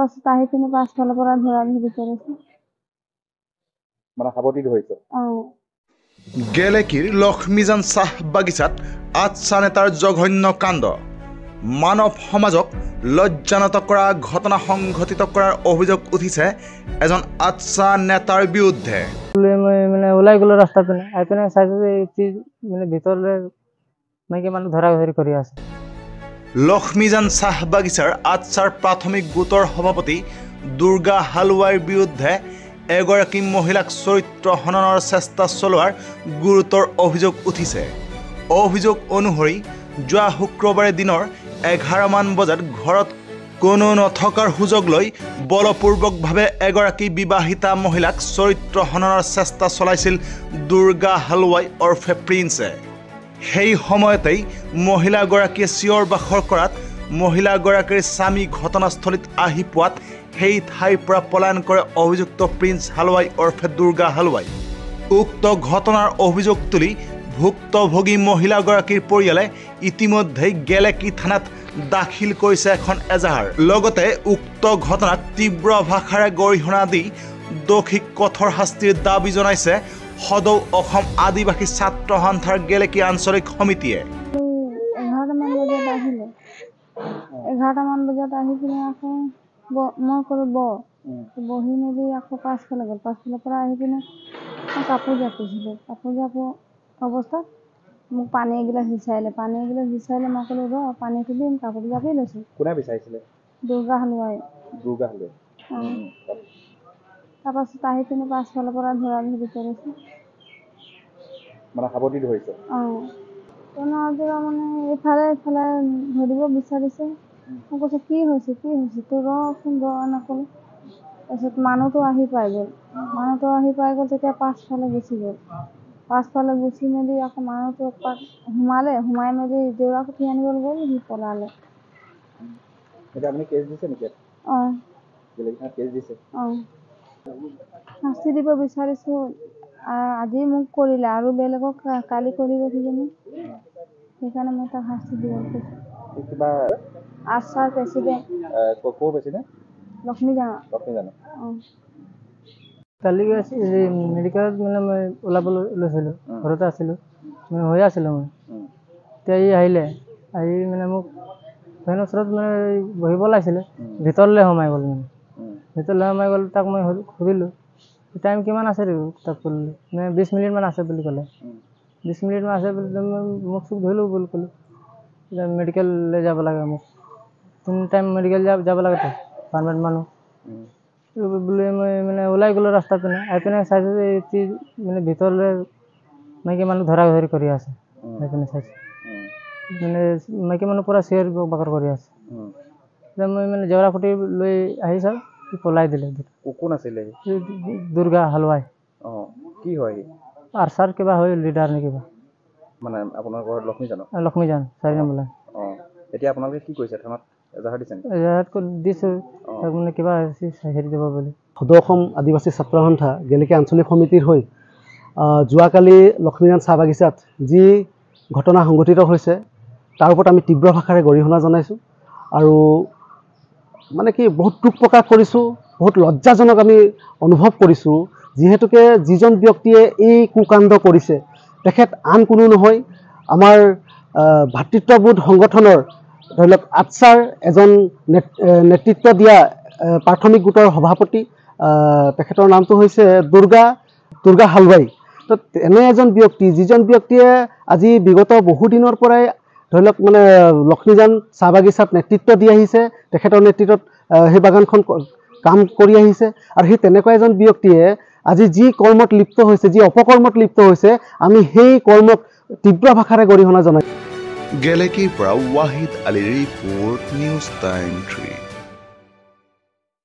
তাৰপাছত আহি পিনে পাছফালৰ পৰা ধৰা ধৰি কৰিছে মানে সাৱটি ধৰিছে গেলেকীৰ লক্ষ্মীজান চাহ বাগিচাত আচ্ছা নেতাৰ জঘন্য কাণ্ড মানৱ সমাজক লজ্জানত কৰা ঘটনা সংঘটিত কৰাৰ অভিযোগ উঠিছে এজন আচ্ছা নেতাৰ বিৰুদ্ধে মানে ওলাই গ'লো ৰাস্তা পিনে আহি পিনে চাইছো যে মানে ভিতৰলৈ মাইকী মানুহ ধৰা ধৰি কৰি আছে লক্ষ্মীজান চাহ বাগিচাৰ আচ্ছাৰ প্ৰাথমিক গোটৰ সভাপতি দুৰ্গা হালৱাইৰ বিৰুদ্ধে এগৰাকী মহিলাক চৰিত্ৰ হননৰ চেষ্টা চলোৱাৰ গুৰুতৰ অভিযোগ উঠিছে অভিযোগ অনুসৰি যোৱা শুক্ৰবাৰে দিনৰ 11 মান বজাত ঘৰত কোনো নথকাৰ সুযোগ লৈ বলপূৰ্বকভাৱে এগৰাকী বিবাহিতা মহিলাক চৰিত্ৰ হননৰ চেষ্টা চলাইছিল দুৰ্গা হালৱাই ওৰফে প্ৰিন্সে সেই সময়তেই মহিলাগৰাকীয়ে চিঞৰ বাখৰ কৰাত মহিলাগৰাকীৰ স্বামী ঘটনাস্থলীত আহি পোৱাত সেই ঠাইৰ পৰা পলায়ন কৰে অভিযুক্ত প্ৰিন্স হালৱাই ওৰফে দুৰ্গা হালৱাই উক্ত ঘটনাৰ অভিযোগ তুলি ভুক্তভোগী মহিলাগৰাকীৰ পৰিয়ালে ইতিমধ্যেই গেলেকী থানাত দাখিল কৰিছে এখন এজাহাৰ লগতে উক্ত ঘটনাক তীব্ৰ ভাষাৰে গৰিহণা দি দোষীক কঠোৰ শাস্তিৰ দাবী জনাইছে সদৌ অসম আদিবাসী ছাত্ৰ সন্থাৰ গেলেকী আঞ্চলিক সমিতিয়ে 11 মান বজাত আহি পিনে আকৌ মই ক'লো বহি মেলি আকৌ পাছফালে গ'ল পাছফালৰ পৰা আহি পিনে কাপোৰ জাপিছিলোঁ কাপোৰ জাপো অৱস্থাত মোক পানী এগিলাচ বিচাৰিলে মই ক'লো ৰ পানীটো দিম কাপোৰ জাপি লৈছোঁ কোনে বিচাৰিছিলে দুৰ্গা হালৱাই তাৰপাছত আহি পিনে পাছফালৰ পৰা ধৰা ধৰি কৰিছে মানে সাৱটি ধৰিছে মানে এইফালে ধৰিব বিচাৰিছে মই কৈছোঁ কি হৈছে তোৰ ৰচোন নক'লো তাৰপিছত মানুহটো আহি পাই গ'ল তেতিয়া পাছফালে গুচি মেলি আকৌ মানুহটো সোমাই মেলি দেউৰাক উঠি আনিবলৈ গ'ল সি পলালে আপুনি কেছ দিছে নেকি কেছ দিছে শাস্তি দিব বিচাৰিছোঁ আজি মোক কৰিলে আৰু বেলেগক কালি কৰিব কিজানি সেইকাৰণে মই তাক শাস্তি দিব বিচাৰিছোঁ কিবা আচ্ছাৰ প্ৰেছিডেণ্ট ক'ৰ প্ৰেছিডেণ্ট লক্ষ্মীজান কালি মেডিকেলত মানে মই ওলাব লৈছিলোঁ ঘৰতে আছিলোঁ মানে হৈ আছিলোঁ মই এতিয়া ই আহিলে মানে মোক ফেনৰ ওচৰত মানে বহিব লাগিছিলে ভিতৰলৈ সোমাই গ'ল তাক মই সুধিলোঁ টাইম কিমান আছে তাক ক'লোঁ মানে 20 মিনিটমান আছে বুলি ক'লে 20 মিনিটমান আছে বুলি মোক চুক ধৰিলোঁ বুলি ক'লোঁ এতিয়া মেডিকেললৈ যাব লাগে মোক তিনি টাইম মেডিকেল যাব লাগে পাৰ্মানেণ্ট মানুহ বুলি মই মানে ওলাই গ'লো ৰাস্তা পিনে আহি পিনে চাইছোঁ যে মানে ভিতৰলৈ মাইকী মানুহ ধৰা ধৰি কৰি আছে আহি পিনে চাইছোঁ মানে মাইকী মানুহ পূৰা চিঞৰ বাখৰ কৰি আছে এতিয়া মই মানে জেওৰা খুটি লৈ আহি চাওঁ পলাই দিলে কোন আছিলে দুৰ্গা হালৱাই কি হয় আৰ্চাৰ কিবা হয় লিডাৰ নে কিবা মানে আপোনাৰ ঘৰত লক্ষ্মীজান 4 নম্বৰ লাইন এতিয়া আপোনালোকে কি কৰিছে থানাত এজাহাৰ দিছে দিছোঁ তাক মানে কিবা হেৰি দিব বুলি সদৌ অসম আদিবাসী ছাত্ৰ সন্থা গেলেকী আঞ্চলিক সমিতিৰ হৈ যোৱাকালি লক্ষ্মীজান চাহ বাগিচাত যি ঘটনা সংঘটিত হৈছে তাৰ ওপৰত আমি তীব্ৰ ভাষাৰে গৰিহণা জনাইছোঁ আৰু মানে কি বহুত দুখ প্ৰকাশ কৰিছোঁ বহুত লজ্জাজনক আমি অনুভৱ কৰিছোঁ যিহেতুকে যিজন ব্যক্তিয়ে এই কুকাণ্ড কৰিছে তেখেত আন কোনো নহয় আমাৰ ভাতৃত্ববোধ সংগঠনৰ ধৰি লওক আচ্ছাৰ এজন নেতৃত্ব দিয়া প্ৰাথমিক গোটৰ সভাপতি তেখেতৰ নামটো হৈছে দুৰ্গা হালৱাই তো এনে এজন ব্যক্তি যিজন ব্যক্তিয়ে আজি বিগত বহুদিনৰ পৰাই ধৰি লওক মানে লক্ষ্মীজান চাহ বাগিচাত নেতৃত্ব দি আহিছে তেখেতৰ নেতৃত্বত সেই বাগানখন কাম কৰি আহিছে আৰু সেই তেনেকুৱা এজন ব্যক্তিয়ে আজি যি কৰ্মত লিপ্ত হৈছে যি অপকৰ্মত লিপ্ত হৈছে আমি সেই কৰ্মক তীব্ৰ ভাষাৰে গৰিহণা জনাইছোঁ গেলেকীৰ পৰা ৱাহিদ আলীৰ ৰিপৰ্ট নিউজ টাইম 3